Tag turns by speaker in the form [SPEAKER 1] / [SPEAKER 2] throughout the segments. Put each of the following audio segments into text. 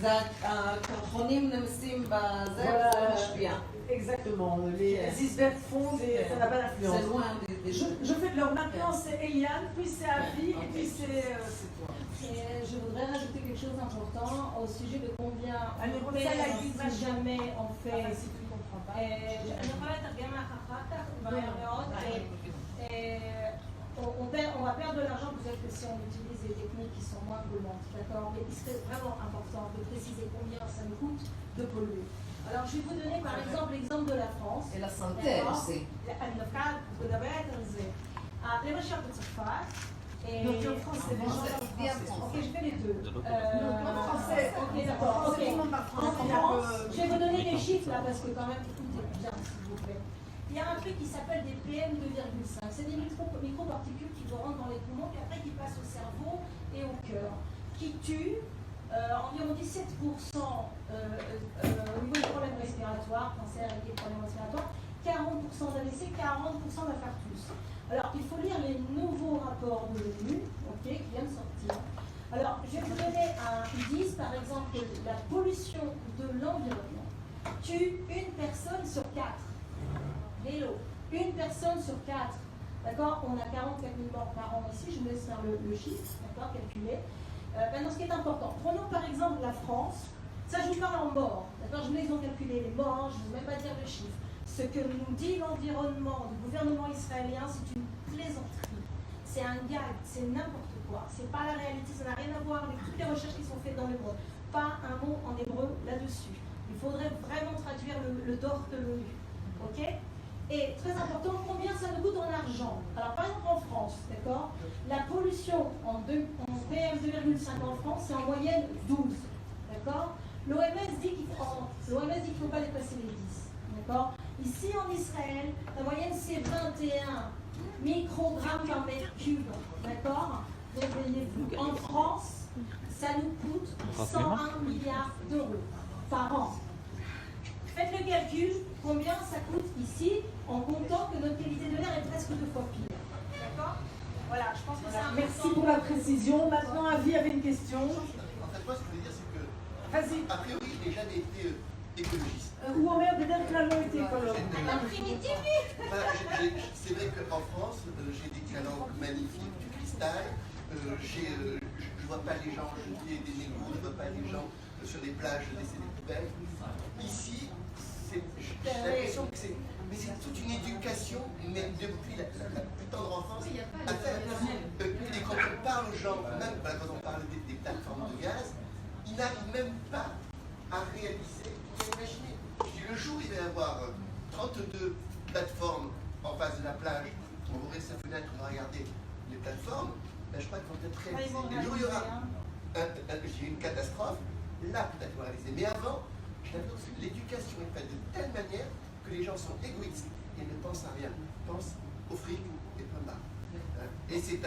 [SPEAKER 1] זה הקרחונים נמסים בזה, זה משפיע.
[SPEAKER 2] Exactement, les icebergs fondent et ça n'a pas d'influence.
[SPEAKER 1] C'est loin des
[SPEAKER 2] Je fais de l'ordre. Maintenant c'est Eliane, puis c'est Avi et puis c'est toi.
[SPEAKER 3] Et je voudrais rajouter quelque chose d'important au sujet de combien
[SPEAKER 2] אני
[SPEAKER 3] on
[SPEAKER 2] רוצה
[SPEAKER 3] paie
[SPEAKER 2] להגיד
[SPEAKER 3] si
[SPEAKER 2] משהו.
[SPEAKER 3] jamais on fait...
[SPEAKER 2] Si tu ne comprends pas.
[SPEAKER 3] אני יכולה לתרגם לך אחר כך, מהר מאוד. On va perdre de l'argent peut-être que si on utilise des techniques qui sont moins polluantes, d'accord? Mais il serait vraiment important de préciser combien ça nous coûte de polluer. Alors je vais vous donner par exemple l'exemple de la France.
[SPEAKER 1] Et la santé aussi.
[SPEAKER 3] אני דווקא מדברת על זה. למשל בצרפת.
[SPEAKER 2] Donc en France, c'est des gens.
[SPEAKER 3] Ok, je fais les deux.
[SPEAKER 2] En français,
[SPEAKER 3] ok, d'accord.
[SPEAKER 2] Tout le monde parle
[SPEAKER 3] En
[SPEAKER 2] français.
[SPEAKER 3] France, je vais vous donner les chiffres là parce que quand même tout est bien, s'il vous plaît. Il y a un truc qui s'appelle des PM 2,5. C'est des microparticules qui vont rentrer dans les poumons et après qui passent au cerveau et au cœur, qui tuent environ 17% au niveau des problèmes respiratoires, cancer et des problèmes respiratoires, 40% d'AVC, 40% d'infarctus. Alors, il faut lire les nouveaux rapports de l'ONU, qui viennent de sortir. Alors, je vais vous donner ils disent par exemple que la pollution de l'environnement tue une personne sur 4. Vélo, une personne sur 4. D'accord? On a 44 000 morts par an ici, je vous laisse faire le chiffre, d'accord, calculer. Maintenant, ce qui est important, prenons par exemple la France, ça je vous parle en morts, d'accord, je vous laisse donc calculer les morts, je ne vais même pas dire le chiffre. Ce que nous dit l'environnement du gouvernement israélien, c'est une plaisanterie, c'est un gag, c'est n'importe quoi, c'est pas la réalité, ça n'a rien à voir avec toutes les recherches qui sont faites dans le monde, pas un mot en hébreu là-dessus. Il faudrait vraiment traduire le DOR de l'ONU, ok? Et très important, combien ça nous coûte en argent? Alors par exemple en France, d'accord, la pollution en PM 2,5 en France, c'est en moyenne 12, d'accord. L'OMS dit qu'il ne faut pas dépasser les 10, d'accord. Ici en Israël, la moyenne c'est 21 microgrammes par mètre cube, d'accord. En France, ça nous coûte 101 milliards d'euros par an. Faites le calcul, combien ça coûte ici, en comptant que notre qualité de l'air est presque 2 fois pire. D'accord? Voilà, je pense que c'est important.
[SPEAKER 2] Merci pour la précision. Maintenant, Avi avait une question.
[SPEAKER 4] En fait, moi, ce que je veux dire, c'est que,
[SPEAKER 2] Vas-y.
[SPEAKER 4] a priori, j'ai jamais été écologiste.
[SPEAKER 2] Ou en merde, peut-être que l'allemand était écologue.
[SPEAKER 4] C'est vrai qu'en France, j'ai des calanques magnifiques, du cristal. Je vois pas les gens jeter des mégots, je vois pas les gens sur les plages laisser des poubelles. Ici, j'ai l'impression que c'est toute une éducation, mais depuis la plus tendre enfance, à faire. Et quand on parle aux gens, même quand on parle des plateformes de gaz, ils n'arrivent même pas à réaliser, à imaginer. Le jour où il va y avoir 32 plateformes en face de la plage, on va ouvrir sa fenêtre, on va regarder les plateformes, ben je crois qu'ils vont être réalisés. Le jour où il y aura une catastrophe, là peut-être ils vont réaliser. Mais avant, j'ai l'impression que l'éducation est faite de telle manière que les gens sont égoïstes et ne pensent à rien, pensent au fric et point barre. Et c'est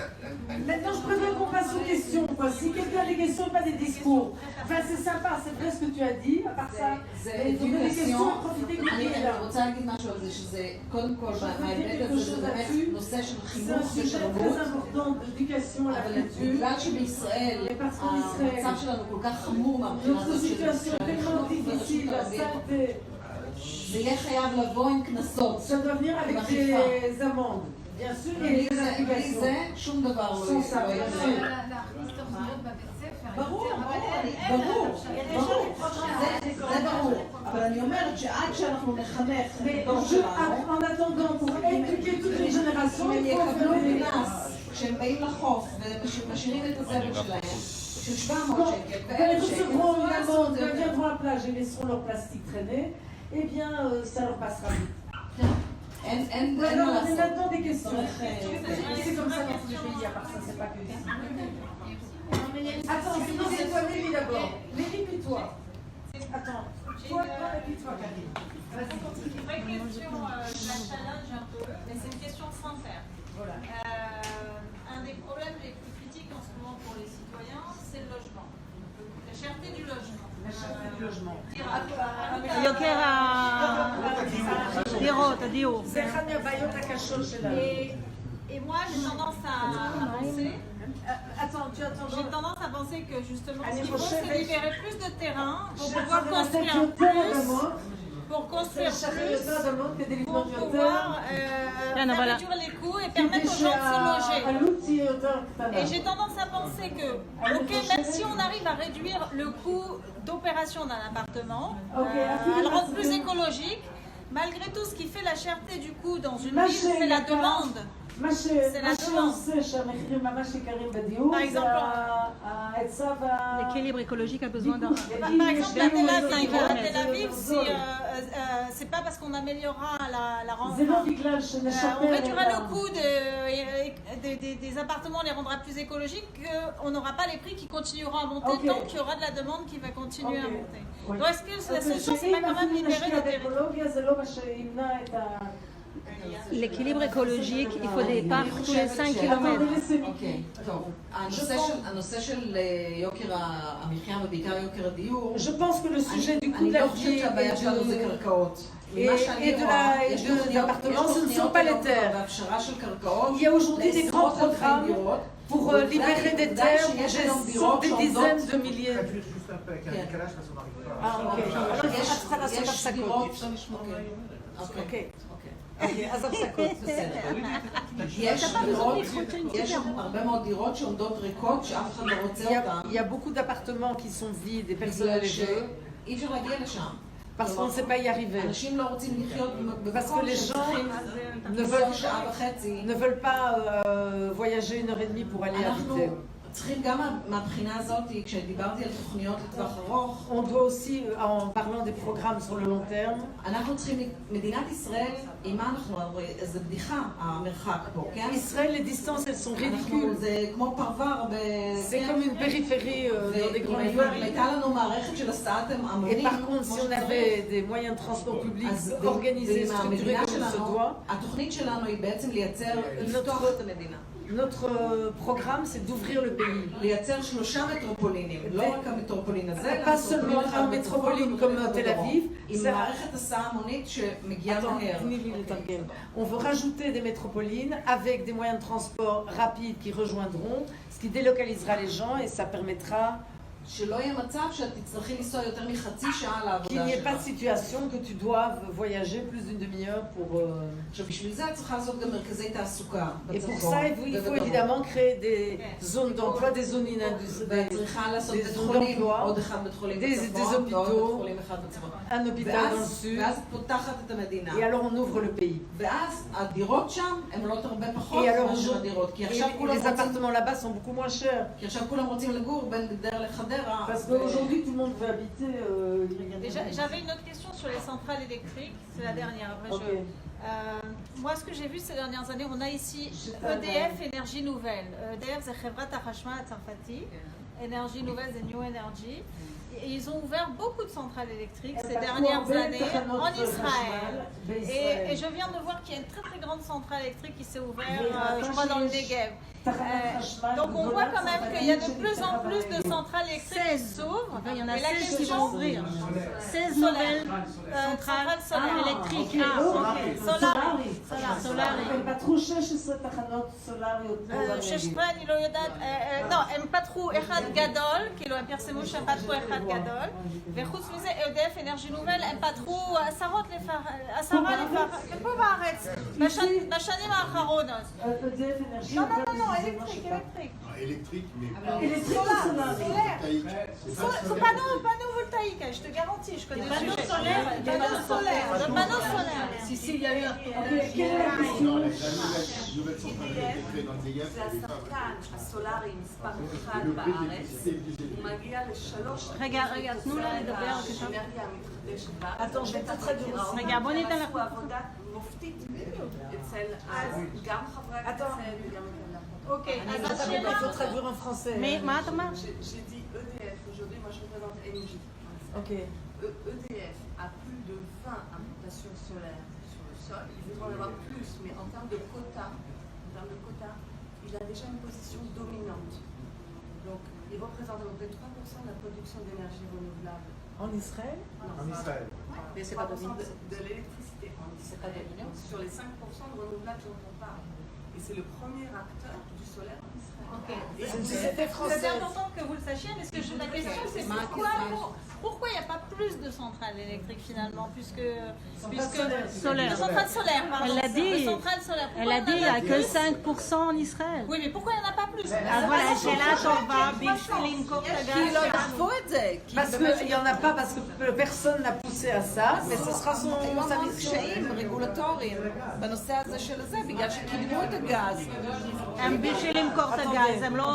[SPEAKER 2] Maintenant, je préfère qu'on passe aux questions. Quoi. Si quelqu'un a des questions, pas des discours. Enfin, c'est sympa, c'est vrai ce que tu as dit. À part ça, il faut que les questions profiter que tu es là.
[SPEAKER 1] אני רוצה להגיד משהו על זה, שזה קודם כל בהיבט הזה, זה באמת נושא של חינוך ושל
[SPEAKER 2] important d'éducation à la
[SPEAKER 1] אבל
[SPEAKER 2] culture.
[SPEAKER 1] בגלל שבישראל המצב שלנו כל כך חמור מהבחינה
[SPEAKER 2] Notre
[SPEAKER 1] הזאת של
[SPEAKER 2] situation est tellement difficile, la saleté.
[SPEAKER 1] זה יהיה חייב לבוא עם קנסות,
[SPEAKER 2] Ça doit venir avec des amendes. Bien sûr, et des
[SPEAKER 1] בלי
[SPEAKER 2] applications.
[SPEAKER 1] זה שום דבר לא יהיה. ברור, זה ברור, אבל אני אומרת שעד שאנחנו נחנך את הדור שלנו,
[SPEAKER 2] En attendant, pour éduquer toutes les générations,
[SPEAKER 1] הם
[SPEAKER 2] il faut
[SPEAKER 1] יקבלו
[SPEAKER 2] faire des
[SPEAKER 1] קנס כשהם באים לחוף ומשאירים את הזבל שלהם של 700 שקל
[SPEAKER 2] Quand ils
[SPEAKER 1] ו-1,000 שקל.
[SPEAKER 2] recevront une amende, quand ils viendront à la plage et laisseront leur plastique traîner, eh bien, ça leur passera vite.
[SPEAKER 1] אין מה
[SPEAKER 2] Alors, on est
[SPEAKER 1] לעשות.
[SPEAKER 2] maintenant des questions.
[SPEAKER 1] צריך
[SPEAKER 2] C'est comme ça dans tous les pays, à part ça, c'est pas que ici. Attends, c'est toi, Lévi d'abord. Lévi, puis toi. Attends, toi, et puis toi, Karine.
[SPEAKER 5] C'est une vraie question, je la challenge un peu, mais c'est une question sincère.
[SPEAKER 2] Voilà.
[SPEAKER 5] Un des problèmes les plus critiques en ce moment pour les citoyens, c'est le logement. La cherté du logement.
[SPEAKER 2] La cherté du logement.
[SPEAKER 6] יוקר הדירות, הדיור.
[SPEAKER 2] זה אחד מהבעיות הקשות שלנו.
[SPEAKER 5] Et moi, j'ai tendance à penser
[SPEAKER 2] Attends, tu attends.
[SPEAKER 5] J'ai tendance à penser que justement,
[SPEAKER 2] Allez,
[SPEAKER 5] ce qu'il faut,
[SPEAKER 2] prochaine
[SPEAKER 5] c'est
[SPEAKER 2] vez.
[SPEAKER 5] libérer plus de terrain pour
[SPEAKER 2] Je
[SPEAKER 5] pouvoir
[SPEAKER 2] vais
[SPEAKER 5] construire
[SPEAKER 2] faire
[SPEAKER 5] plus,
[SPEAKER 2] pour
[SPEAKER 5] pour construire plus,
[SPEAKER 2] construire
[SPEAKER 5] pour pouvoir faire réduire les coûts et permettre aux gens de se loger. Et j'ai tendance à penser que, ok, même si on arrive à réduire le coût d'opération d'un appartement, à le rendre plus écologique, malgré tout, ce qui fait la cherté du coût dans une ville, c'est la demande.
[SPEAKER 2] C'est la demande.
[SPEAKER 5] Par exemple,
[SPEAKER 6] L'équilibre écologique a besoin d'un...
[SPEAKER 5] par exemple, à Tel Aviv, c'est pas parce qu'on améliorera la rente, on réduira le coût des appartements, on les rendra plus écologiques, qu'on n'aura pas les prix qui continueront à monter tant qu'il y aura de la demande qui va continuer à monter. Donc est-ce que la solution, c'est pas quand même libérer le territoire?
[SPEAKER 6] L'équilibre écologique, il faut des parcs tous les 5 קילומטר.
[SPEAKER 1] אוקיי, טוב. הנושא של יוקר המחיה ובעיקר יוקר הדיור,
[SPEAKER 2] Je pense que le sujet du coût
[SPEAKER 1] אני
[SPEAKER 2] de la
[SPEAKER 1] לא חושבת
[SPEAKER 2] vie
[SPEAKER 1] שהבעיה שלנו זה קרקעות. ממה שאני רואה, יש
[SPEAKER 2] appartements, ce ne sont pas les terres.
[SPEAKER 1] בהפשרה של קרקעות,
[SPEAKER 2] Il y a aujourd'hui des grands
[SPEAKER 1] לעשרות אלפי
[SPEAKER 2] programmes
[SPEAKER 1] דירות.
[SPEAKER 2] pour libérer des terres pour des dizaines de milliers.
[SPEAKER 7] juste un peu avec un décalage parce qu'on n'arrive pas.
[SPEAKER 2] Ah, ok.
[SPEAKER 1] יש דירות,
[SPEAKER 2] אוקיי.
[SPEAKER 1] אוקיי,
[SPEAKER 2] עזוב סקות.
[SPEAKER 1] בסדר. יש הרבה מאוד דירות שעומדות ריקות שאף אחד לא רוצה אותן.
[SPEAKER 2] Il y a beaucoup d'appartements qui sont vides et personne ne les veut
[SPEAKER 1] אי אפשר להגיע לשם.
[SPEAKER 2] parce qu'on ne sait pas y arriver.
[SPEAKER 1] אנשים לא רוצים לחיות
[SPEAKER 2] Parce que les gens
[SPEAKER 1] שעה וחצי.
[SPEAKER 2] ne veulent pas voyager 1h30 pour aller habiter.
[SPEAKER 1] צריכים גם מהבחינה הזאת, כשדיברתי על תוכניות לטווח ארוך,
[SPEAKER 2] On doit aussi, en parlant des programmes sur le long terme,
[SPEAKER 1] אנחנו צריכים, מדינת ישראל, עם מה אנחנו אומרים? זה בדיחה, המרחק פה, כן?
[SPEAKER 2] Israël, les distances, elles sont ridicules.
[SPEAKER 1] זה כמו פרבר
[SPEAKER 2] C'est comme une périphérie dans des grandes villes.
[SPEAKER 1] הייתה לנו מערכת של הסעת
[SPEAKER 2] Et
[SPEAKER 1] המונים,
[SPEAKER 2] par contre, si on avait des moyens de transport public organisés, structurés comme il se doit,
[SPEAKER 1] התוכנית שלנו היא בעצם לייצר, לפתוח את המדינה.
[SPEAKER 2] notre programme, c'est d'ouvrir le pays.
[SPEAKER 1] לייצר 3 מטרופולינים, לא רק המטרופולין הזה,
[SPEAKER 2] Pas seulement un métropoline comme Tel Aviv.
[SPEAKER 1] עם מערכת הסעה המונית שמגיעה מהר.
[SPEAKER 2] On veut rajouter des métropolines avec des moyens de transport rapides qui rejoindront, ce qui délocalisera les gens et ça permettra
[SPEAKER 1] שלא יהיה מצב שאת תצטרכי לנסוע יותר מחצי שעה לעבודה
[SPEAKER 2] qu'il n'y ait pas de
[SPEAKER 1] שלך.
[SPEAKER 2] situation que tu doives voyager plus d'une demi-heure pour...
[SPEAKER 1] עכשיו, בשביל זה את צריכה לעשות גם מרכזי תעסוקה
[SPEAKER 2] Et pour
[SPEAKER 1] בצפון.
[SPEAKER 2] ça, il faut évidemment créer des zones d'emploi, des zones
[SPEAKER 1] ואת צריכה לעשות
[SPEAKER 2] des
[SPEAKER 1] בית
[SPEAKER 2] zones
[SPEAKER 1] חולים,
[SPEAKER 2] d'emploi,
[SPEAKER 1] עוד אחד בית חולים
[SPEAKER 2] des
[SPEAKER 1] בצפון, ועוד
[SPEAKER 2] hôpitaux,
[SPEAKER 1] בית חולים אחד בצפון.
[SPEAKER 2] un hôpital dans le sud,
[SPEAKER 1] ואז פותחת את המדינה.
[SPEAKER 2] et alors on ouvre le pays.
[SPEAKER 1] ואז הדירות שם הן עולות הרבה פחות
[SPEAKER 2] Et alors
[SPEAKER 1] מאשר הדירות. כי עכשיו כולם
[SPEAKER 2] les
[SPEAKER 1] רוצים...
[SPEAKER 2] appartements là-bas sont beaucoup moins chers.
[SPEAKER 1] כי עכשיו כולם רוצים לגור בין גדרה לחדרה.
[SPEAKER 2] Parce qu'aujourd'hui, tout le monde veut habiter...
[SPEAKER 5] J'avais une autre question sur les centrales électriques, c'est la dernière. Après
[SPEAKER 2] Ok.
[SPEAKER 5] moi, ce que j'ai vu ces dernières années, on a ici EDF Énergie Nouvelle. EDF, c'est Chevrat Hachmal Tsarfati. Énergie Nouvelle, c'est New Energy. Et ils ont ouvert beaucoup de centrales électriques ces dernières années en Israël. Et je viens de voir qu'il y a une très très grande centrale électrique qui s'est ouverte, je crois, dans le Negev. Donc on voit quand même qu'il y a de plus en plus de centrales électriques qui s'ouvrent.
[SPEAKER 6] Il y en a
[SPEAKER 5] Et la
[SPEAKER 6] 16 qui
[SPEAKER 5] question-
[SPEAKER 6] vont ouvrir. 16 nouvelles centrales
[SPEAKER 5] solaires
[SPEAKER 6] électriques.
[SPEAKER 5] סולארי.
[SPEAKER 2] הם פתחו 16 תחנות סולריות פה בנגב.
[SPEAKER 5] 16 אני לא יודעת, לא, הם פתחו אחד גדול, כאילו הם פרסמו שהם פתחו אחד גדול, וחוץ מזה EDF אנרג'י נובל הם פתחו עשרה פה בארץ, בשנים האחרונות. לא, אלקטריק.
[SPEAKER 7] Électrique, mais
[SPEAKER 2] électrique ou solaire?
[SPEAKER 5] Panneau voltaïque, je te garantis, je connais le sujet. Panneau solaire.
[SPEAKER 6] Si, il y a eu un...
[SPEAKER 2] quelle est la question?
[SPEAKER 7] la nouvelle centrale électrique dans le Negev,
[SPEAKER 8] זה השחקן הסולארי מספר 1
[SPEAKER 7] le prix
[SPEAKER 8] בארץ,
[SPEAKER 7] d'électricité est plus élevé.
[SPEAKER 8] הוא מגיע לשלוש...
[SPEAKER 6] רגע, תנו לה לדבר, בבקשה.
[SPEAKER 8] האנרגיה המתחדשת בארץ.
[SPEAKER 2] Attends, je vais te traduire.
[SPEAKER 6] רגע, בוא ניתן
[SPEAKER 8] הם
[SPEAKER 6] לך.
[SPEAKER 8] עשו עבודה מופתית אצל גם חברי הכנסת וגם...
[SPEAKER 5] Ok,
[SPEAKER 2] Il faut traduire en français.
[SPEAKER 6] Mais, מה את אמרת?
[SPEAKER 8] J'ai dit EDF, aujourd'hui moi je représente Engie.
[SPEAKER 2] Ok.
[SPEAKER 8] EDF a plus de 20 implantations solaires sur le sol. Il voudrait en avoir plus, mais en termes de quota, il a déjà une position dominante. Donc il représente à peu près 3% de la production d'énergie renouvelable.
[SPEAKER 2] En Israël?
[SPEAKER 7] En Israël.
[SPEAKER 8] Mais c'est 3% de l'électricité en Israël. Donc, sur les 5% de renouvelables dont on parle. Et c'est le premier acteur du solaire en Israël.
[SPEAKER 5] C'est important que vous le sachiez, mais la question c'est pourquoi il n'y a pas plus de centrales électriques finalement, puisque
[SPEAKER 6] Solaire.
[SPEAKER 5] de centrales solaires, pardon.
[SPEAKER 6] Elle l'a dit.
[SPEAKER 5] De centrales solaires.
[SPEAKER 6] Elle a dit qu'il n'y a que 5% en Israël.
[SPEAKER 5] Oui, mais pourquoi il n'y en a pas plus?
[SPEAKER 6] voilà, שאלה טובה בשביל למכור את
[SPEAKER 1] כי לא
[SPEAKER 6] הגז.
[SPEAKER 1] דחפו את זה. כי
[SPEAKER 2] Parce qu'il n'y en a pas, parce que personne n'a poussé à ça, mais ce sera son
[SPEAKER 1] היו המון
[SPEAKER 2] service.
[SPEAKER 1] קשיים רגולטוריים בנושא הזה של זה, בגלל שקידמו את הגז.
[SPEAKER 6] הם בשביל למכור את הגז, הם לא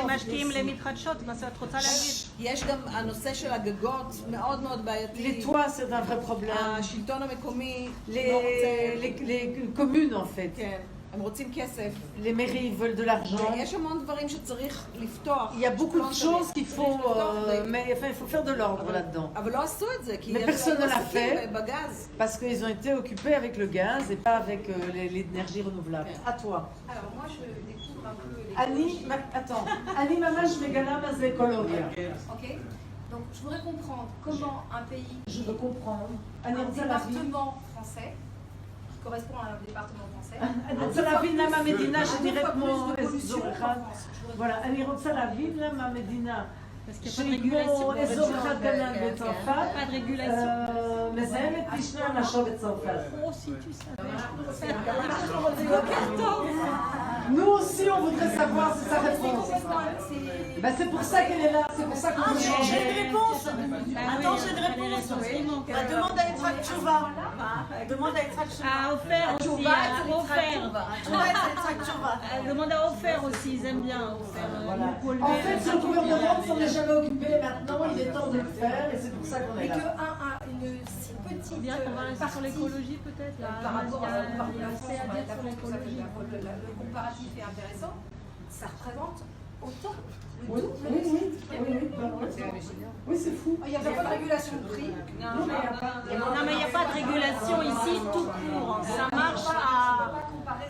[SPEAKER 6] משקיעים למתחדשות, מה שאת רוצה להגיד?
[SPEAKER 1] יש גם הנושא של הגגות מאוד מאוד
[SPEAKER 2] Les
[SPEAKER 1] בעייתי.
[SPEAKER 2] toits, c'est un vrai problème.
[SPEAKER 1] השלטון המקומי לא רוצה...
[SPEAKER 2] Les communes, en fait.
[SPEAKER 1] כן, הם רוצים כסף.
[SPEAKER 2] Les mairies veulent de l'argent.
[SPEAKER 1] יש המון דברים שצריך לפתוח.
[SPEAKER 2] Il y a beaucoup de choses qu'il faut, mais enfin, il faut faire de l'ordre là-dedans.
[SPEAKER 1] אבל לא עשו את זה, כי
[SPEAKER 2] Mais personne ne l'a fait.
[SPEAKER 1] בגז.
[SPEAKER 2] Parce qu'ils ont été occupés avec le gaz et pas avec l'énergie renouvelable. À toi.
[SPEAKER 8] Alors moi je découvre un peu les...
[SPEAKER 2] Annie, attends. Annie, maman, je mégala, mais c'est écologie.
[SPEAKER 8] Ok. Donc je voudrais comprendre comment un pays,
[SPEAKER 2] Je veux comprendre.
[SPEAKER 8] un département français, qui correspond à un département français,
[SPEAKER 2] רוצה להבין למה המדינה שנראית
[SPEAKER 8] fois
[SPEAKER 2] כמו
[SPEAKER 8] plus de
[SPEAKER 2] אזור
[SPEAKER 8] pollution
[SPEAKER 2] אחד,
[SPEAKER 8] qu'en France.
[SPEAKER 2] voilà, אני רוצה להבין למה המדינה
[SPEAKER 6] Parce qu'il n'y a pas de
[SPEAKER 2] שהיא
[SPEAKER 6] régulation.
[SPEAKER 2] כמו אזור אחד גנן בצרפת,
[SPEAKER 6] Pas de régulation.
[SPEAKER 2] מזהמת פי שניים מאשר בצרפת.
[SPEAKER 6] Oh, si tu savais.
[SPEAKER 2] Nous aussi, on voudrait savoir, c'est sa réponse. Ben, c'est pour ça qu'elle est là, c'est pour ça qu'on veut changer.
[SPEAKER 6] Attends, j'ai une réponse.
[SPEAKER 9] demande à Yitzhak Tchouva. Demande à Yitzhak Tchouva.
[SPEAKER 6] À offert aussi, à offert. Demande à offert aussi, ils aiment bien offert.
[SPEAKER 2] En fait, si le gouvernement ne s'en est jamais occupé, maintenant, il est temps de le faire et c'est pour ça qu'on est
[SPEAKER 8] Mais
[SPEAKER 2] là.
[SPEAKER 8] qu'une si petite
[SPEAKER 6] Bien qu'on va rester sur l'écologie peut-être. Là.
[SPEAKER 8] par rapport à
[SPEAKER 6] Il y a assez à dire sur l'écologie.
[SPEAKER 8] le comparatif est intéressant, ça représente autant le
[SPEAKER 2] Oui,
[SPEAKER 8] double.
[SPEAKER 2] oui, oui, oui, c'est fou.
[SPEAKER 8] Il n'y a pas de régulation de prix.
[SPEAKER 6] Non, mais il n'y a pas de régulation ici, tout court. Ça marche à...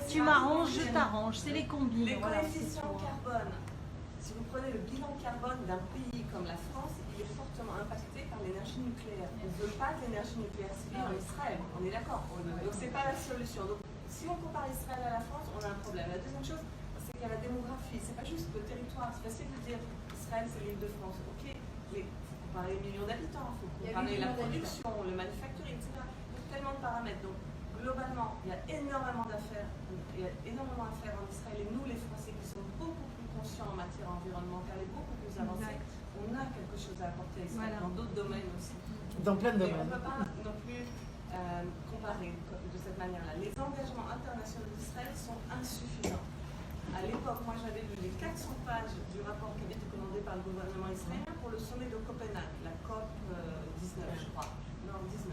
[SPEAKER 6] Tu m'arranges, je t'arrange. C'est les combines.
[SPEAKER 8] Les
[SPEAKER 6] Voilà.
[SPEAKER 8] coefficients carbone, si vous prenez le bilan carbone d'un pays comme la France, il est fortement impacté par l'énergie nucléaire. On ne veut pas de l'énergie nucléaire civile en Israël, on est d'accord. Donc ce n'est pas la solution. Donc si on compare Israël à la France, on a un problème. La deuxième chose, c'est qu'il y a la démographie. C'est pas juste le territoire. C'est facile de dire Israël, c'est l'île de France. Ok, mais il faut comparer les millions d'habitants, il faut comparer la production, le manufacturing, etc. Il y a tellement de paramètres. Donc globalement, il y a énormément d'affaires. Il y a énormément à faire en Israël. Et nous, les Français, qui sommes beaucoup plus conscients en matière environnementale et beaucoup plus avancés, on a quelque chose à apporter à Israël dans d'autres domaines aussi.
[SPEAKER 2] Dans plein de
[SPEAKER 8] Mais on
[SPEAKER 2] domaines.
[SPEAKER 8] ne peut pas non plus comparer de cette manière-là. Les engagements internationaux d'Israël sont insuffisants. À l'époque, moi j'avais lu les 400 pages du rapport qui avait été commandé par le gouvernement israélien pour le sommet de Copenhague, la COP 19, je crois. Non, 19.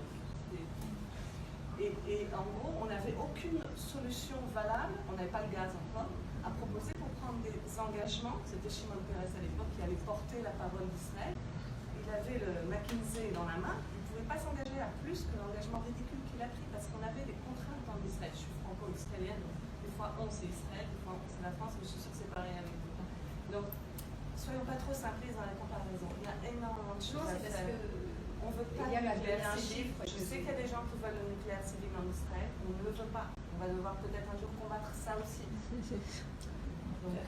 [SPEAKER 8] Et en gros, on n'avait aucune solution valable, on n'avait pas le gaz encore, à proposer pour prendre des engagements. C'était Shimon Peres à l'époque qui allait porter la parole d'Israël. Il avait le McKinsey dans la main, il ne pouvait pas s'engager à plus que l'engagement ridicule qu'il a pris parce qu'on avait des contraintes en Israël. Je suis franco-israélienne, donc des fois on c'est Israël, des fois on c'est la France, mais je suis sûre que c'est pareil avec vous. Donc, soyons pas trop simplistes dans la comparaison. Il y a énormément de choses à faire. On ne veut pas de nucléaire civil. Je sais qu'il y a des gens qui veulent le nucléaire civil en Israël. On ne le veut pas. On va devoir peut-être un jour combattre ça aussi. Donc,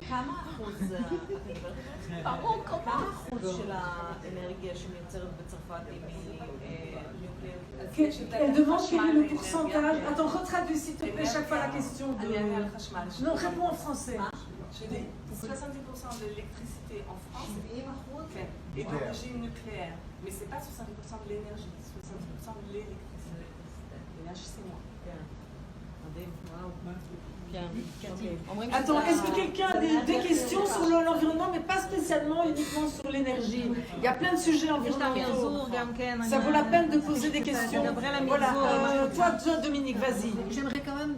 [SPEAKER 1] כמה אחוז של האנרגיה שמיוצרת בצרפת היא מניוקליר?
[SPEAKER 2] Elle demande quel est le pourcentage. Attends, retraduis s'il te plaît chaque fois la question de.
[SPEAKER 8] אני אענה על חשמל.
[SPEAKER 2] Non, réponds en français.
[SPEAKER 8] Je dis 70% de l'électricité en France est d'origine nucléaire. Mais ce n'est pas 70% de l'énergie, 70% de l'électricité. L'énergie, c'est moi.
[SPEAKER 2] Attends, est-ce que quelqu'un a des questions sur l'environnement, mais pas spécialement uniquement sur l'énergie? Il y a plein de sujets environnementaux. Ça vaut la peine de poser des questions. Voilà, toi, Dominique, vas-y.
[SPEAKER 9] J'aimerais quand même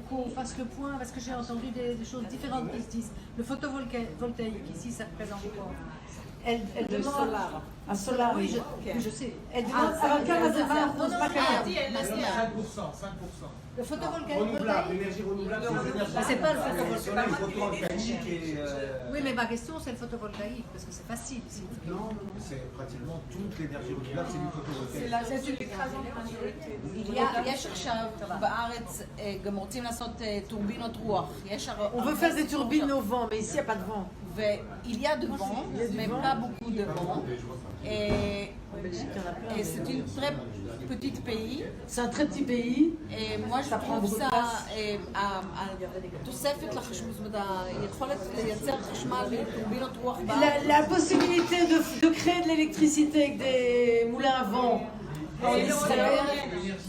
[SPEAKER 9] qu'on fasse le point, parce que j'ai entendu des choses différentes qui se disent. Le photovoltaïque, ici, ça représente quoi?
[SPEAKER 2] Elle demande un solar.
[SPEAKER 1] Oui, je sais.
[SPEAKER 2] Elle demande un Canada,
[SPEAKER 5] Non, elle
[SPEAKER 7] Non,
[SPEAKER 5] laisse dire.
[SPEAKER 7] 5%.
[SPEAKER 1] Le photovoltaïque.
[SPEAKER 7] Renouvelable, l'énergie renouvelable,
[SPEAKER 1] C'est pas le
[SPEAKER 7] le soleil photovoltaïque et...
[SPEAKER 1] Oui, mais ma question, c'est le photovoltaïque, parce que c'est facile.
[SPEAKER 7] Non, c'est pratiquement toute l'énergie renouvelable, c'est du photovoltaïque.
[SPEAKER 1] יש עכשיו בארץ גם רוצים לעשות טורבינות רוח.
[SPEAKER 2] On veut faire des turbines au vent, mais ici il n'y a pas de vent.
[SPEAKER 1] Il y a de vent, mais pas beaucoup de vent. Et c'est une très petite pays.
[SPEAKER 2] C'est un très petit pays.
[SPEAKER 1] Et moi je trouve ça, התוספת לחשמל, זאת אומרת, היכולת לייצר חשמל מטורבינות רוח בארץ.
[SPEAKER 2] La possibilité de créer de l'électricité avec des moulins à vent.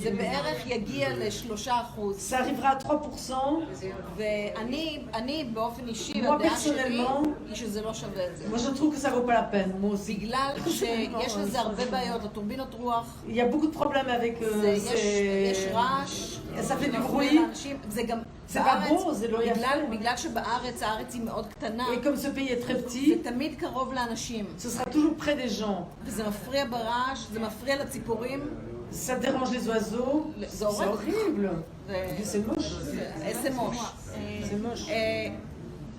[SPEAKER 1] זה בערך יגיע ל3%.
[SPEAKER 2] Ça arrivera à 3%.
[SPEAKER 1] ואני באופן אישי,
[SPEAKER 2] Moi,
[SPEAKER 1] הדעה שלי
[SPEAKER 2] personnellement,
[SPEAKER 1] היא שזה לא שווה את זה.
[SPEAKER 2] Moi je trouve que ça vaut pas la peine, moi aussi.
[SPEAKER 1] בגלל שיש לזה הרבה בעיות, לטורבינות רוח,
[SPEAKER 2] Il y a beaucoup de problèmes avec
[SPEAKER 1] יש רעש,
[SPEAKER 2] ça fait du
[SPEAKER 1] מפריע
[SPEAKER 2] bruit.
[SPEAKER 1] לאנשים, זה גם
[SPEAKER 2] C'est pas beau, זה לא יפה.
[SPEAKER 1] בגלל שבארץ, הארץ היא מאוד קטנה,
[SPEAKER 2] Et comme ce pays est très
[SPEAKER 1] זה
[SPEAKER 2] petit,
[SPEAKER 1] תמיד קרוב לאנשים,
[SPEAKER 2] ce sera toujours près des gens.
[SPEAKER 1] וזה מפריע ברעש, זה מפריע לציפורים,
[SPEAKER 2] Ça dérange les oiseaux.
[SPEAKER 1] זה
[SPEAKER 2] C'est
[SPEAKER 1] הורג,
[SPEAKER 2] horrible. C'est moche.
[SPEAKER 1] זה מוש.
[SPEAKER 2] C'est moche.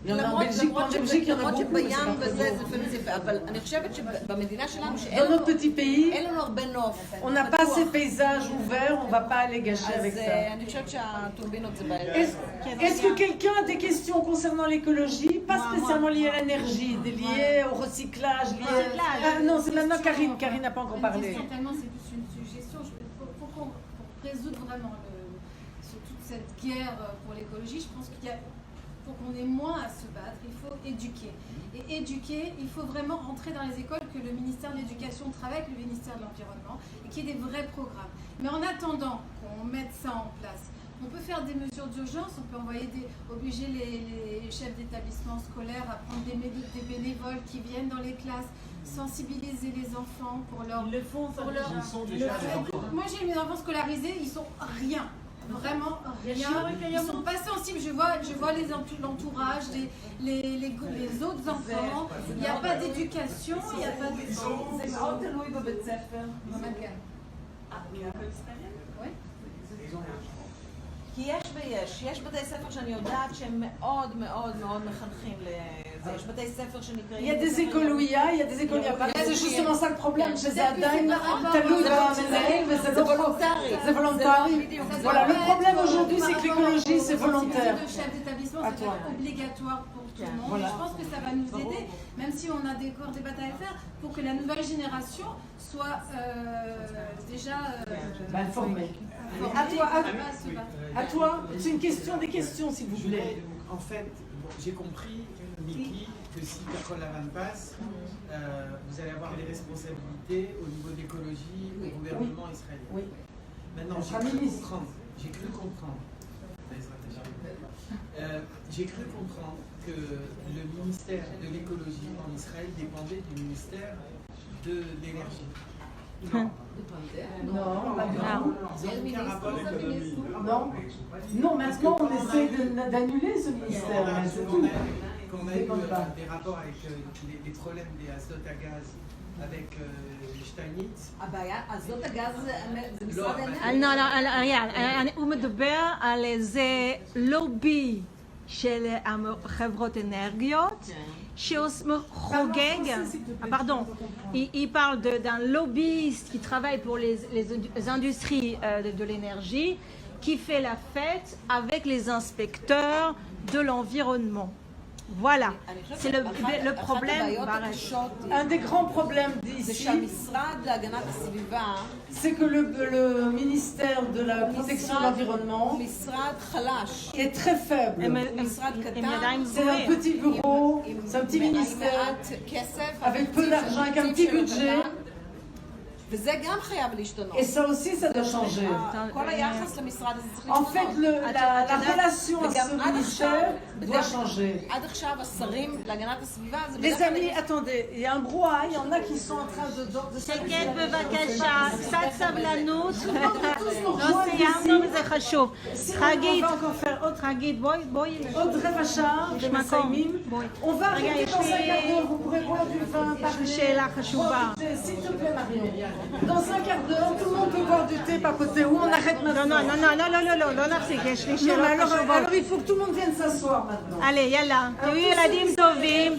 [SPEAKER 2] Il y en a en
[SPEAKER 1] למרות
[SPEAKER 2] Belgique, en Belgique, il y en a
[SPEAKER 1] למרות
[SPEAKER 2] beaucoup, mais c'est
[SPEAKER 1] שבים
[SPEAKER 2] pas
[SPEAKER 1] וזה,
[SPEAKER 2] très
[SPEAKER 1] זה
[SPEAKER 2] beau.
[SPEAKER 1] לפעמים זה יפה, אבל אני חושבת שבמדינה שלנו שאין
[SPEAKER 2] Dans notre petit pays,
[SPEAKER 1] לנו הרבה נוף,
[SPEAKER 2] on n'a pas ces paysages ouverts, on ne va pas aller gâcher avec
[SPEAKER 1] אז
[SPEAKER 2] ça.
[SPEAKER 1] אני חושבת שהטורבינות זה בעיה.
[SPEAKER 2] Est-ce que quelqu'un a des questions concernant l'écologie, pas spécialement liées à l'énergie, des liées au recyclage, liées... Ah, non, c'est maintenant Karine. Karine n'a pas encore parlé.
[SPEAKER 10] Certainement, c'est plus une suggestion. Pour résoudre vraiment toute cette guerre pour l'écologie, je pense qu'il y a, pour qu'on ait moins à se battre, il faut éduquer. Et éduquer, il faut vraiment rentrer dans les écoles, que le ministère de l'Éducation travaille avec le ministère de l'Environnement et qu'il y ait des vrais programmes. Mais en attendant qu'on mette ça en place, on peut faire des mesures d'urgence, on peut obliger les chefs d'établissement scolaires à prendre des bénévoles qui viennent dans les classes, sensibiliser les enfants pour leur...
[SPEAKER 2] Ils le font, ça,
[SPEAKER 7] Ils sont déjà
[SPEAKER 10] Moi j'ai mes enfants scolarisés, ils sont rien. Vraiment rien. Ils sont pas sensibles. Je vois l'entourage, les autres enfants. Il n'y a pas d'éducation, il n'y a pas de...
[SPEAKER 1] זה מאוד תלוי בבית ספר. כי יש בתי ספר שאני יודעת שהם מאוד מאוד מאוד מחנכים לזה. יש בתי ספר שנקראים...
[SPEAKER 2] Il y a des écoles où il y a des écoles où il n'y a pas. C'est justement ça le problème. Chez Zadaïn, תלוי במנהל וזה לא
[SPEAKER 1] וולונטרי.
[SPEAKER 2] C'est volontaire. Voilà, le problème aujourd'hui, c'est que l'écologie, c'est volontaire.
[SPEAKER 10] Le chef d'établissement, ça doit être obligatoire pour tout le monde.
[SPEAKER 2] Voilà.
[SPEAKER 10] Et je pense que ça va nous aider, même si on a encore des batailles à faire, pour que la nouvelle génération soit déjà
[SPEAKER 2] Formée. À toi, c'est une question des questions, s'il vous plaît.
[SPEAKER 11] En fait, j'ai compris, Niki, que si Carole Lavanne passe, vous allez avoir des responsabilités au niveau de l'écologie au gouvernement israélien.
[SPEAKER 2] Oui.
[SPEAKER 11] Maintenant, j'ai cru comprendre que le ministère de l'écologie en Israël dépendait du ministère de l'énergie. Non.
[SPEAKER 2] Non, pas du tout.
[SPEAKER 11] Ça n'a aucun rapport avec l'économie.
[SPEAKER 2] Non, maintenant on essaie d'annuler ce ministère. C'est tout.
[SPEAKER 11] Qu'on a eu des rapports avec les problèmes des azotes à gaz avec שטייניץ.
[SPEAKER 1] הבעיה, אזות הגז זה משרד האנרגיה.
[SPEAKER 6] הוא מדבר על איזה לובי של חברות אנרגיות שחוגג, pardon, il parle d'un lobbyiste qui travaille pour les industries de l'énergie qui fait la fête avec les inspecteurs de l'environnement. Voilà, c'est le problème.
[SPEAKER 2] Un des grands problèmes d'ici, c'est que le ministère de la protection de l'environnement est très faible. C'est un petit bureau, c'est un petit ministère avec peu d'argent, avec un petit budget.
[SPEAKER 1] וזה גם חייב להשתנות.
[SPEAKER 2] Et ça aussi, ça doit changer.
[SPEAKER 1] כל היחס למשרד הזה צריך
[SPEAKER 2] En
[SPEAKER 1] להשתנות.
[SPEAKER 2] fait, la relation à ce ministère doit changer.
[SPEAKER 1] עד עכשיו השרים להגנת הסביבה זה
[SPEAKER 2] Les
[SPEAKER 1] בדרך כלל...
[SPEAKER 2] amis, attendez, il y a un brouhaha, il y en a qui sont en train de
[SPEAKER 6] שקט בבקשה, קצת סבלנות. לא סיימנו וזה חשוב. חגית, בואי.
[SPEAKER 2] עוד רבע שעה, ומסיימים. On va arrêter dans 5 quarts d'heure, vous pourrez boire du vin, parler.
[SPEAKER 6] שאלה חשובה.
[SPEAKER 2] S'il te plaît, Marion. Dans 5 quarts d'heure, tout le monde peut boire du thé, papoter, ou on arrête maintenant.
[SPEAKER 6] לא נפסיק, יש לי
[SPEAKER 2] Non,
[SPEAKER 6] שאלות
[SPEAKER 2] mais
[SPEAKER 6] חשובות.
[SPEAKER 2] alors il faut que tout le monde vienne s'asseoir maintenant.
[SPEAKER 6] עלי, יאללה, תהיו ילדים טובים.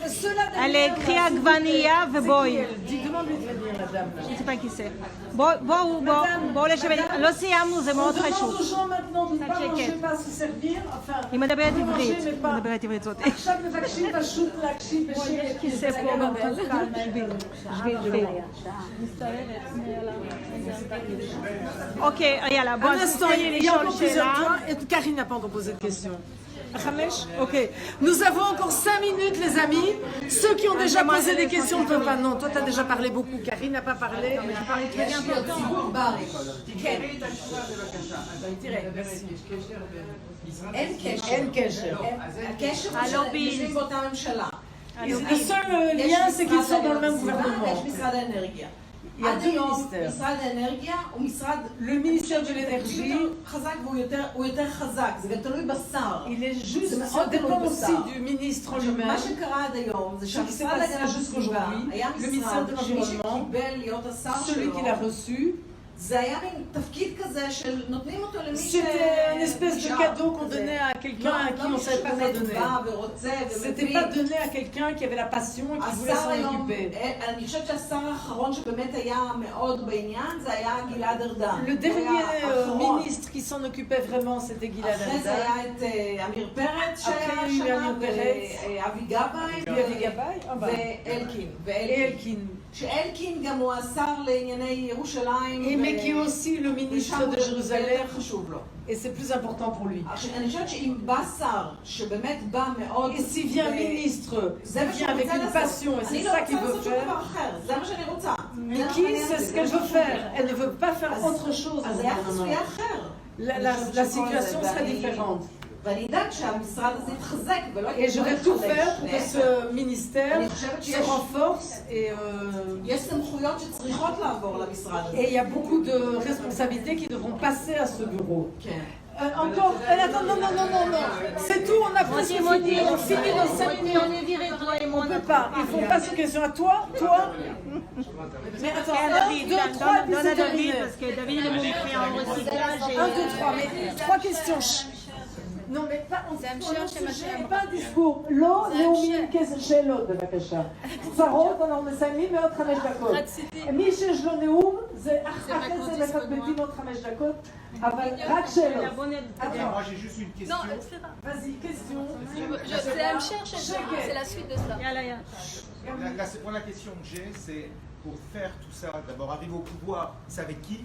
[SPEAKER 6] עלי, קחי עגבנייה ובואי.
[SPEAKER 2] Demande-lui de venir, madame.
[SPEAKER 6] יש לי כיסא. בואו לשבת. לא סיימנו, זה מאוד
[SPEAKER 2] On demande
[SPEAKER 6] חשוב.
[SPEAKER 2] aux gens maintenant de ne pas manger, pas se servir. Enfin,
[SPEAKER 6] היא מדברת עברית.
[SPEAKER 2] manger, mais
[SPEAKER 6] היא
[SPEAKER 2] pas.
[SPEAKER 6] מדברת עברית זאת.
[SPEAKER 2] עכשיו מבקשים פשוט להקשיב בשקט.
[SPEAKER 6] כיסא פה גם בשביל. אוקיי, יאללה, בואו
[SPEAKER 2] Un instant,
[SPEAKER 6] תתני לי
[SPEAKER 2] il y a
[SPEAKER 6] לשאול
[SPEAKER 2] encore plusieurs
[SPEAKER 6] שאלה.
[SPEAKER 2] points. Et Karine n'a pas encore posé de question. Ok. Nous avons encore 5 minutes, les amis. Ceux qui ont déjà posé des questions ne peuvent pas. Non, toi, tu as déjà parlé beaucoup. Karine n'a pas parlé.
[SPEAKER 3] אין קשר. הקשר יושבים באותה ממשלה.
[SPEAKER 2] Le seul lien, c'est qu'ils sont dans le même gouvernement.
[SPEAKER 3] יש משרד האנרגיה.
[SPEAKER 2] Il y a
[SPEAKER 3] עד
[SPEAKER 2] deux
[SPEAKER 3] היום
[SPEAKER 2] ministères.
[SPEAKER 3] משרד האנרגיה הוא משרד...
[SPEAKER 2] Le ministère de l'énergie,
[SPEAKER 3] חזק והוא יותר חזק, זה גם תלוי בשר.
[SPEAKER 2] il est juste,
[SPEAKER 3] זה
[SPEAKER 2] ça
[SPEAKER 3] מאוד
[SPEAKER 2] dépend
[SPEAKER 3] תלוי
[SPEAKER 2] aussi
[SPEAKER 3] בשר.
[SPEAKER 2] du ministre
[SPEAKER 3] עכשיו,
[SPEAKER 2] lui-même.
[SPEAKER 3] מה שקרה עד היום זה
[SPEAKER 2] Ce qui s'est
[SPEAKER 3] שהמשרד
[SPEAKER 2] passé
[SPEAKER 3] להגנת הסביבה
[SPEAKER 2] jusqu'aujourd'hui,
[SPEAKER 3] היה
[SPEAKER 2] le ministère
[SPEAKER 3] משרד
[SPEAKER 2] de
[SPEAKER 3] שמי
[SPEAKER 2] l'environnement,
[SPEAKER 3] שקיבל להיות השר
[SPEAKER 2] celui
[SPEAKER 3] שלו,
[SPEAKER 2] qui l'a reçu,
[SPEAKER 3] זה היה מין תפקיד כזה של נותנים אותו למי
[SPEAKER 2] c'était une espèce de cadeau qu'on donnait à quelqu'un à qui on ne savait pas quoi donner. C'était pas donné à quelqu'un qui avait la passion et qui voulait s'en occuper.
[SPEAKER 3] אני חושבת שהשר האחרון שבאמת היה מאוד בעניין זה היה גלעד ארדן.
[SPEAKER 2] Le dernier ministre qui s'en occupait vraiment, c'était Gilad
[SPEAKER 3] אחרי זה
[SPEAKER 2] Erdan.
[SPEAKER 3] היה את עמיר פרץ
[SPEAKER 2] Après, il y a eu
[SPEAKER 3] שהיה
[SPEAKER 2] Amir Peretz.
[SPEAKER 3] ואבי גבאי
[SPEAKER 2] Avi Gabay,
[SPEAKER 3] ואלקין.
[SPEAKER 2] et Elkin.
[SPEAKER 3] שאלקין גם הוא השר לענייני ירושלים.
[SPEAKER 2] Mais qui est aussi le ministre de Jérusalem.
[SPEAKER 3] חשוב לו.
[SPEAKER 2] Et c'est plus important pour lui.
[SPEAKER 3] אני חושבת שאם בא שר שבאמת בא מאוד...
[SPEAKER 2] Et s'il vient ministre, il vient avec une passion et c'est ça qu'il veut faire.
[SPEAKER 3] זה מה שאני רוצה.
[SPEAKER 2] Niki, c'est ce qu'elle veut faire. Elle ne veut pas faire autre chose au
[SPEAKER 3] אז היחס הוא
[SPEAKER 2] gouvernement.
[SPEAKER 3] יהיה אחר.
[SPEAKER 2] La situation serait différente.
[SPEAKER 3] ואני אדאג שהמשרד הזה יתחזק ולא
[SPEAKER 2] Et je vais tout faire pour que ce ministère se renforce et
[SPEAKER 3] יש סמכויות שצריכות לעבור למשרד הזה.
[SPEAKER 2] il y a beaucoup de responsabilités qui devront passer à ce bureau.
[SPEAKER 3] כן.
[SPEAKER 2] Encore, attends, non, c'est tout, on a presque fini, on finit dans 5 minutes. On ne peut pas, il faut passer aux questions à toi. Mais attends, 1, 2, 3, et puis c'est terminé. 1, 2, 3, mais 3 questions. Non, mais pas pas un discours. לא נאומים כשאלות בבקשה. קצרות, אנחנו מסיימים בעוד 5 דקות. מי שיש לו נאום, זה אחרי זה מפטפטים עוד 5 דקות, אבל רק שאלות.
[SPEAKER 7] Moi j'ai juste une question.
[SPEAKER 2] Vas-y, question.
[SPEAKER 10] C'est la suite de ça.
[SPEAKER 7] La question que j'ai, c'est pour faire tout ça, d'abord arriver au pouvoir, c'est avec qui?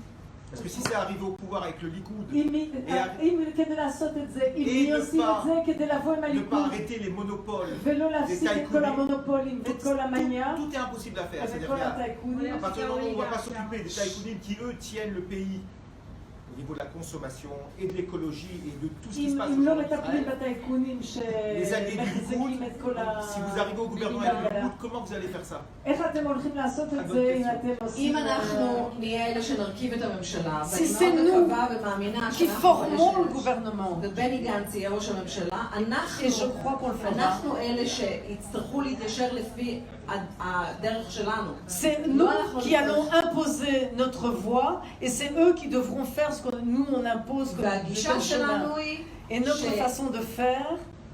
[SPEAKER 7] Parce que si c'est arrivé au pouvoir avec le Likoud,
[SPEAKER 2] כדי לעשות את זה, אם עושים את זה כדי לבוא עם
[SPEAKER 7] ne pas
[SPEAKER 2] הליכוד
[SPEAKER 7] arrêter les monopoles,
[SPEAKER 2] ולא
[SPEAKER 7] les
[SPEAKER 2] להפסיק את כל המונופולים ואת כל המניה
[SPEAKER 7] tout est impossible à faire. C'est-à-dire
[SPEAKER 2] וכל
[SPEAKER 7] qu'à
[SPEAKER 2] הטייקונים.
[SPEAKER 7] partir du moment où on ne va pas s'occuper des taïkounines qui eux tiennent le pays au niveau de la consommation et de l'écologie et de tout ce qui se passe
[SPEAKER 2] אם לא
[SPEAKER 7] aujourd'hui en
[SPEAKER 2] מטפלים
[SPEAKER 7] Israël,
[SPEAKER 2] בטייקונים
[SPEAKER 7] les alliés du
[SPEAKER 2] שמחזיקים את כל
[SPEAKER 7] si vous arrivez au gouvernement avec le Likoud, comment vous allez faire ça?
[SPEAKER 2] איך אתם הולכים לעשות את זה אם אתם עושים...
[SPEAKER 3] אם אנחנו נהיה אלה שנרכיב את הממשלה,
[SPEAKER 2] Si
[SPEAKER 3] ואני
[SPEAKER 2] c'est
[SPEAKER 3] מאוד
[SPEAKER 2] nous
[SPEAKER 3] מקווה ומאמינה
[SPEAKER 2] qui
[SPEAKER 3] שאנחנו
[SPEAKER 2] formons le
[SPEAKER 3] אלה
[SPEAKER 2] gouvernement,
[SPEAKER 3] ובני גנץ יהיה ראש הממשלה,
[SPEAKER 2] et je crois qu'on le fera,
[SPEAKER 3] אנחנו אלה שיצטרכו להתיישר לפי הדרך שלנו.
[SPEAKER 2] c'est nous qui allons imposer notre voix et c'est eux qui devront faire ce que nous on impose comme
[SPEAKER 3] והגישה שלנו היא
[SPEAKER 2] et notre façon de faire,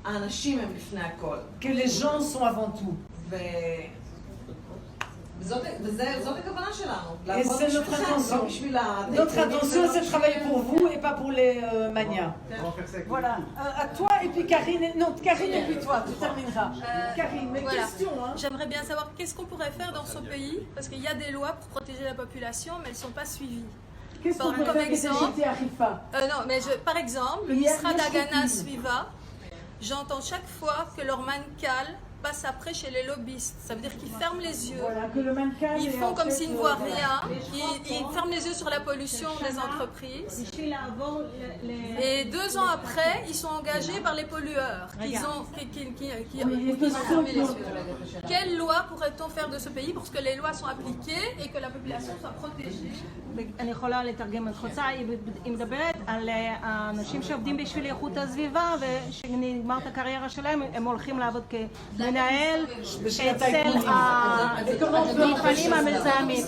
[SPEAKER 3] האנשים הם לפני הכל.
[SPEAKER 2] que les gens sont avant tout.
[SPEAKER 3] וזאת הכוונה שלנו.
[SPEAKER 2] Et c'est notre intention.
[SPEAKER 3] לא בשביל
[SPEAKER 2] Notre intention, c'est de travailler pour vous et pas pour les manias.
[SPEAKER 7] On va faire ça avec
[SPEAKER 2] Voilà. À toi et puis Karine. Non, Karine et puis toi, tu termineras. Karine, mais
[SPEAKER 10] Voilà.
[SPEAKER 2] question, hein.
[SPEAKER 10] J'aimerais bien savoir qu'est-ce qu'on pourrait faire dans ce pays, parce qu'il y a des lois pour protéger la population, mais elles ne sont pas suivies.
[SPEAKER 2] Qu'est-ce qu'on peut
[SPEAKER 10] Comme
[SPEAKER 2] faire que c'est
[SPEAKER 10] exemple-
[SPEAKER 2] jeté à Rifa?
[SPEAKER 10] Non, mais par exemple, le
[SPEAKER 2] Il y a
[SPEAKER 10] Misra
[SPEAKER 2] des
[SPEAKER 10] d'Agana
[SPEAKER 2] copines.
[SPEAKER 10] Suiva, j'entends chaque fois que leur mancal
[SPEAKER 12] passe après chez les lobbyistes. Ça veut dire qu'ils ferment les yeux.
[SPEAKER 2] Voilà, que le mannequin
[SPEAKER 12] Ils
[SPEAKER 2] est
[SPEAKER 12] font
[SPEAKER 2] en
[SPEAKER 12] comme
[SPEAKER 2] fait,
[SPEAKER 12] s'ils ne voient rien. Ils ferment les yeux sur la pollution des entreprises. Et 2 ans après, ils sont engagés par les pollueurs qui ont fermé les yeux. Quelle loi pourrait-on faire de ce pays pour que les lois soient appliquées et que la population soit protégée?
[SPEAKER 6] אני יכולה לתרגם את חוצה, היא מדברת על האנשים שעובדים בשביל איכות הסביבה ושנגמר את הקריירה שלהם, הם הולכים לעבוד כמנהל אצל המפעלים המזהמים.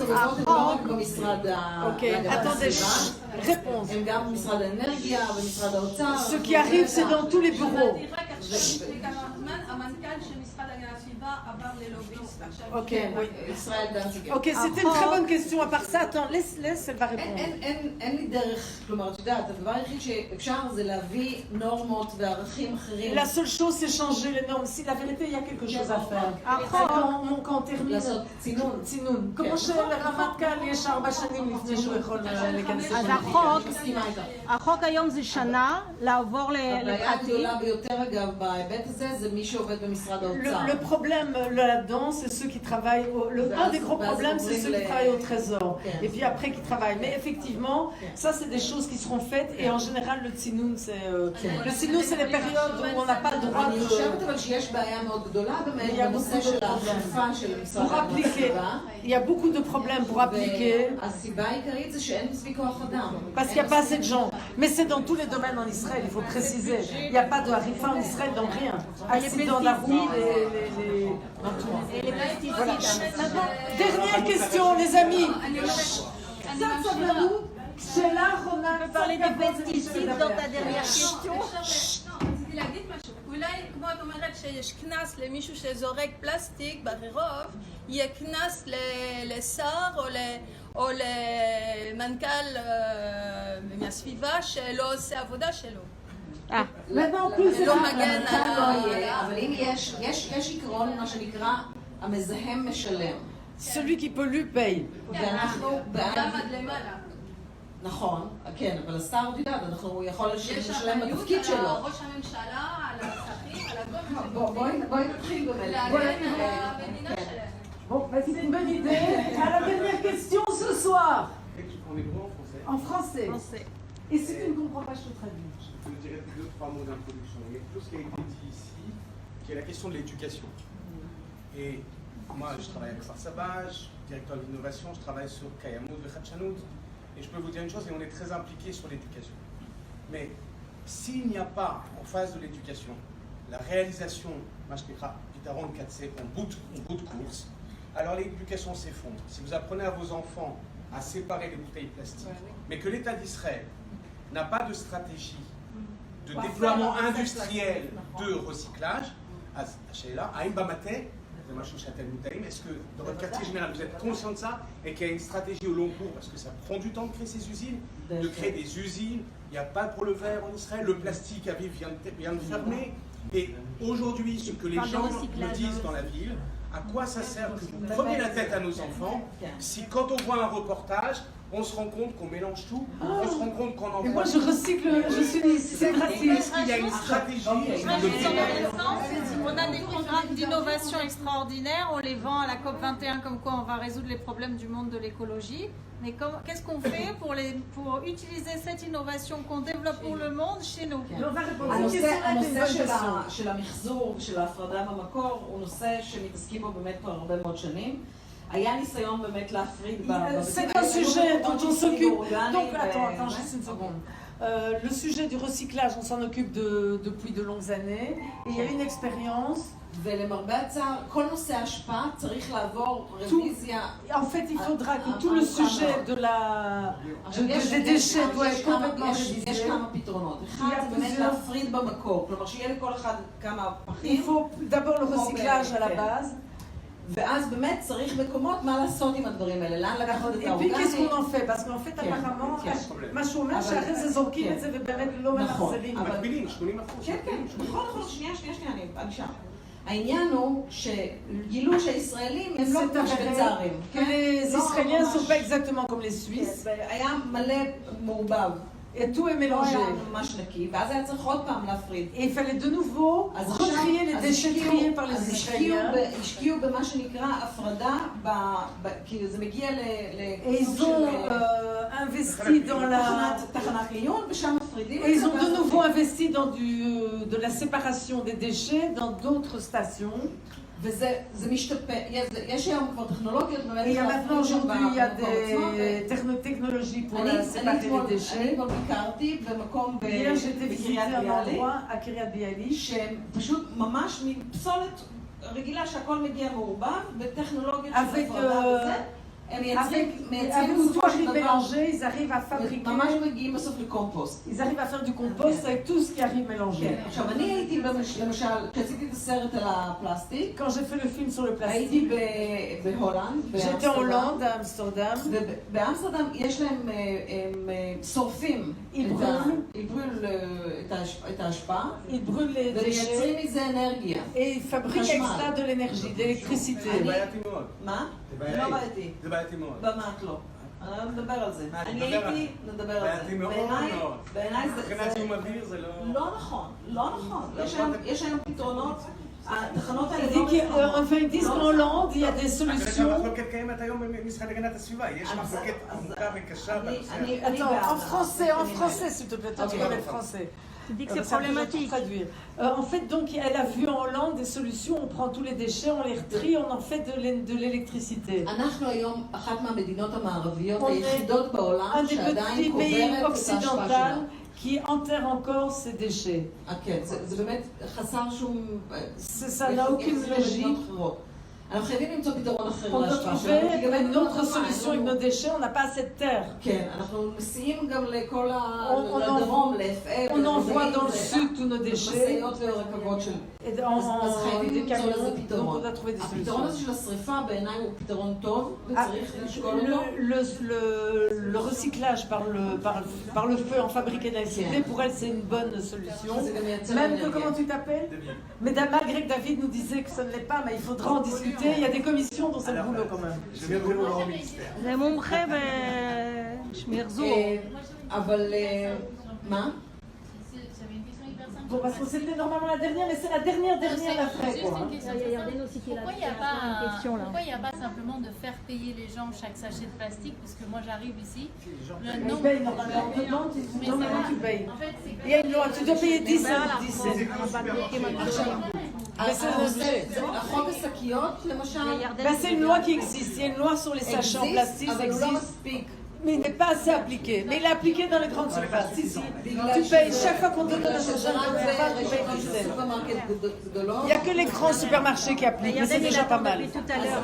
[SPEAKER 9] הם גם במשרד האנרגיה ומשרד האוצר.
[SPEAKER 2] Ce qui arrive, c'est dans tous les bureaux. Ok, c'était une très bonne question. À part ça, attends, laisse, elle va répondre.
[SPEAKER 9] אין לי דרך, כלומר, את יודעת, הדבר היחיד שאפשר זה להביא נורמות וערכים אחרים.
[SPEAKER 2] La seule chose, c'est changer les normes. Si la vérité, il y a quelque chose à faire. Quand on termine, צינון. כמו שלרמטכ"ל יש 4 שנים לפני שהוא יכול להיכנס.
[SPEAKER 6] אז החוק היום זה שנה לעבור לפרטי.
[SPEAKER 9] הבעיה הגדולה ביותר, אגב, בהיבט הזה, זה מי שעובד במשרד האוצר.
[SPEAKER 2] Le problème là-dedans, c'est ceux qui travaillent. Un des gros problèmes, c'est ceux qui travaillent au Trésor. Et puis après, qui travaillent. Mais effectivement, ça, c'est des choses qui seront faites. Et en général, le tsinoun, c'est le tsinoun, c'est les périodes où on n'a pas le droit de.
[SPEAKER 9] אני חושבת אבל שיש בעיה מאוד גדולה באמת בנושא של האכיפה של משרד הסביבה.
[SPEAKER 2] Il y a beaucoup de problèmes pour appliquer.
[SPEAKER 9] הסיבה העיקרית זה שאין מספיק כוח אדם.
[SPEAKER 2] Parce qu'il n'y a pas assez de gens. Mais c'est dans tous les domaines en Israël, il faut préciser. Il n'y a pas de harifa en Israël dans rien. Accident de la route, dans tout. Voilà. Maintenant, dernière question, les amis. Ça vient d'où? C'est là qu'on a
[SPEAKER 6] parlé des pesticides dans ta dernière question.
[SPEAKER 12] אולי, כמו את אומרת שיש כנס למישהו שזורק פלסטיק ברחוב, יהיה כנס לשר או למנכ"ל מהסביבה שלא עושה עבודה שלו.
[SPEAKER 9] לא מגן על... אבל אם יש עיקרון מה שנקרא המזהם משלם.
[SPEAKER 2] Celui qui pollue paye.
[SPEAKER 9] ואנחנו
[SPEAKER 12] גם עד למעלה.
[SPEAKER 9] נכון, כן, אבל השר, את יודעת, הוא יכול לשלם בתפקיד שלו.
[SPEAKER 12] יש אחריות על ראש הממשלה, על השרים, על הגורם.
[SPEAKER 9] בואי נתחיל באמת.
[SPEAKER 12] להגן על המדינה שלהם.
[SPEAKER 2] Bon, c'est une bonne idée. À la dernière question ce soir. En français. Et si tu ne comprends pas, je te traduis.
[SPEAKER 7] Je te dirais 2-3 mots d'introduction. Il y a quelque chose qui a été dit ici, qui est la question de l'éducation. Et moi, je travaille avec Farsabaj, directeur de l'innovation, je travaille sur Kayamut et Khadchanout. Et je peux vous dire une chose, et on est très impliqué sur l'éducation. Mais s'il n'y a pas en phase de l'éducation la réalisation, Pitaron 4C, en bout de course, alors l'éducation s'effondre. Si vous apprenez à vos enfants à séparer les bouteilles plastiques, mais que l'État d'Israël n'a pas de stratégie de déploiement industriel de recyclage, est-ce que dans votre quartier général vous êtes conscient de ça et qu'il y a une stratégie au long cours parce que ça prend du temps de créer ces usines, de créer des usines, il n'y a pas pour le verre en Israël, le plastique à vivre vient de fermer et aujourd'hui ce que les gens me disent dans la ville, à quoi ça sert que vous prenez la tête à nos enfants si quand on voit un reportage on se rend compte qu'on mélange tout, on se rend compte qu'on envoie...
[SPEAKER 2] Et moi je recycle, je suis... C'est pratique.
[SPEAKER 7] Il y a une stratégie.
[SPEAKER 5] On a des programmes d'innovation extraordinaires, on les vend à la COP21 comme quoi on va résoudre les problèmes du monde de l'écologie. Mais qu'est-ce qu'on fait pour utiliser cette innovation qu'on développe pour le monde chez nous?
[SPEAKER 9] הנושא של המחזור ושל ההפרדה במקור הוא נושא שמתעסקים בו באמת כבר הרבה מאוד שנים. היה ניסיון באמת להפריד
[SPEAKER 2] C'est un sujet dont on s'occupe. Donc, attends, juste une seconde. Le sujet du recyclage, on s'en occupe depuis de longues années. Et il y a une expérience.
[SPEAKER 9] ולמרבה הצער, כל נושא ההשפעה צריך לעבור רוויזיה.
[SPEAKER 2] En fait, il faudra que tout le sujet des déchets doit être complètement révisé.
[SPEAKER 9] יש כמה פתרונות. אחד זה באמת להפריד במקור. כלומר, שיהיה לכל אחד כמה פחים.
[SPEAKER 2] Il faut d'abord le recyclage à la base.
[SPEAKER 9] ואז באמת צריך מקומות מה לעשות עם הדברים האלה, לאן לקחת את האורגני.
[SPEAKER 2] Et puis qu'est-ce qu'on en fait? Parce qu'en fait, apparemment, מה שהוא אומר שאחרי זה זורקים את זה ובאמת לא מנחזרים.
[SPEAKER 7] מקבילים, 80%.
[SPEAKER 9] כן, נכון, שנייה, אני שם. העניין הוא שגילו שהישראלים הם לא כמו שוויצרים.
[SPEAKER 2] Les Israéliens ne sont pas exactement comme les Suisses.
[SPEAKER 9] היה מלא מעורבב.
[SPEAKER 2] Et tout est mélangé. Et il fallait de nouveau retrier les déchets triés par les Israéliens. Et ils ont investi dans la... Et ils ont de nouveau investi dans de la séparation des déchets dans d'autres stations. Et maintenant, aujourd'hui, il y a des technologies pour séparer les déchets. Hier, j'étais visiter un endroit à Kiryat Bialik. Avec tout arrive mélangé, ils arrivent à fabriquer. Ils arrivent à faire du compost avec tout ce qui arrive mélangé. Quand j'ai fait le film sur le plastique, j'étais en Hollande, à Amsterdam. Ils brûlent les déchets et ils fabriquent extra de l'énergie, de l'électricité.
[SPEAKER 7] בעייתי מאוד.
[SPEAKER 9] במעט לא. אני מדבר על זה. אני הייתי, נדבר על זה. בעיניי זה...
[SPEAKER 7] מבחינת זיהום אוויר זה לא...
[SPEAKER 9] לא נכון, לא נכון. יש היום פתרונות. התחנות האלה...
[SPEAKER 2] Enfin, ils disent qu'en Hollande, il y a des solutions.
[SPEAKER 7] המחלוקת קיימת היום במשרד להגנת הסביבה. יש מחלוקת עמוקה וקשה בנושא.
[SPEAKER 2] Attends, en français, s'il te plaît. Toi, tu connais le français.
[SPEAKER 6] Tu dis que c'est problématique.
[SPEAKER 2] En fait, donc, elle a vu en Hollande des solutions. On prend tous les déchets, on les retrie, on en fait de l'électricité. On est un des petits pays occidentaux qui enterre encore ces déchets. Ça n'a aucune logique. On doit trouver une autre solution avec nos déchets, on n'a pas assez de terre. On envoie dans le sud tous nos déchets. Et des camions, donc on doit trouver des solutions. Le recyclage par le feu en fabriquer de l'électricité, pour elle c'est une bonne solution. Même que, comment tu t'appelles? Mesdames, malgré que David nous disait que ce ne l'est pas, mais il faudra en discuter. Il y a des commissions dans cette boulot quand même.
[SPEAKER 7] Je viendrai voir au ministère.
[SPEAKER 6] זה מומחה בשמירזור.
[SPEAKER 9] אבל מה?
[SPEAKER 2] Bon, parce que c'était normalement la dernière, mais c'est la dernière après.
[SPEAKER 5] Pourquoi il n'y a pas simplement de faire payer les gens chaque sachet de plastique? Parce que moi j'arrive ici.
[SPEAKER 2] Ils payent normalement. Normalement tu payes. Il y a une loi, tu dois payer 10 cents. C'est une loi qui existe. Il y a une loi sur les sachets en plastique, ça existe. Mais il n'est pas assez appliqué. Mais il est appliqué dans les grandes surfaces. Tu payes chaque fois qu'on te donne un sachet de surface, tu payes 10 cents. Il n'y a que les grands supermarchés qui appliquent, mais c'est déjà pas mal.
[SPEAKER 6] tout à l'heure.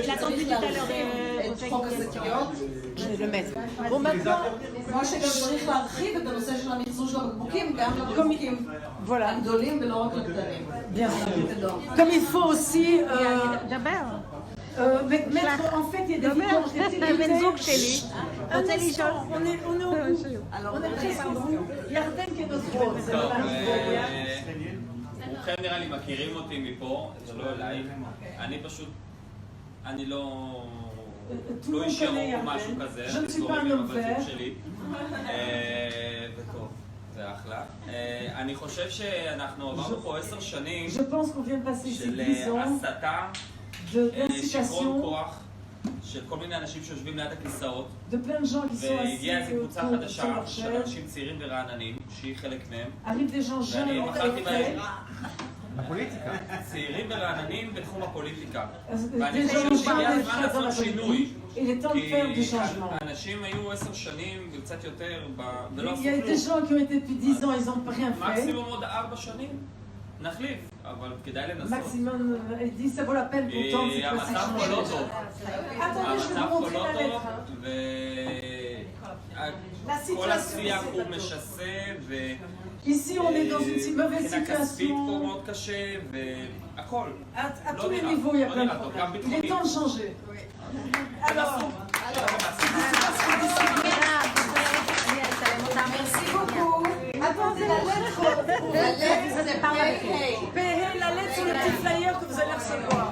[SPEAKER 6] Il a attendu tout à l'heure
[SPEAKER 2] Je vais le mettre. Bon, maintenant... Voilà. Bien sûr. Comme il faut aussi... mettre, en fait, il y a des vidanges, des petits un instant, on est au bout. On est presque au bout. Yarden qui est notre hôte.
[SPEAKER 13] כולכם נראה לי מכירים אותי מפה, זה לא אליי. אני פשוט, אני לא אישרו או משהו כזה, אני זורם עם הבתים שלי. וטוב, זה אחלה. אני חושב שאנחנו עברנו פה 10 שנים של הסתה, שיכרון כוח של כל מיני אנשים שיושבים ליד הכיסאות, והגיעה איזו קבוצה חדשה של אנשים צעירים ורעננים, שהיא חלק מהם, ואני בחרתי בהם צעירים ורעננים בתחום הפוליטיקה, ואני חושב שהגיע הזמן לעשות שינוי, כי האנשים היו 10 שנים וקצת יותר ולא עשו כלום, מקסימום עוד 4 שנים נחליף, אבל כדאי לנסות. המצב פה לא טוב. המצב פה לא טוב, וכל השיח הוא משסה, ומבחינה כספית פה מאוד קשה, והכל. לא נראה טוב, גם ביטחונית.
[SPEAKER 9] Merci beaucoup.
[SPEAKER 2] Attendez, la lettre, la lettre sur le petit flyer que vous allez recevoir.